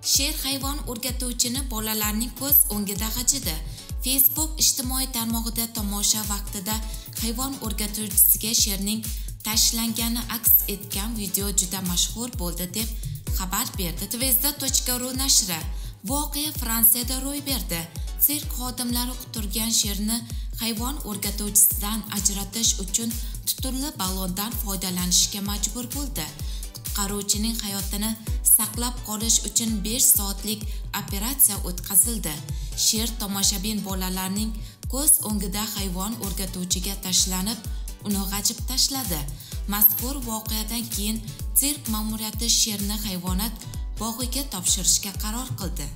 Sher hayvon o'rgatuvchini bolalarning ko'z o'ngida g'ajidi. Facebook ijtimoiy tarmog'ida tomosha vaqtida hayvon o'rgatuvchisiga sherning tashlangani aks etgan video juda mashhur bo'ldi deb xabar berdi Tvezda.ru nashri. Voqea Fransiyada ro'y berdi. Sirk xodimlari quturgan sherni hayvon o'rgatuvchisidan ajratish uchun tuturli ballondan foydalanishga majbur bo'ldi. Qutqaruvchining hayotini saqlab qolish uchun 5 soatlik operatsiya o'tkazildi. Sher tomoshabin bolalarning ko'z o'ngida hayvon o'rgatuvchiga tashlanib, uni g'ajib tashladi. Mazkur voqeadan keyin sirk ma'muriyati sherni hayvonot bog'iga topshirishga qaror qildi.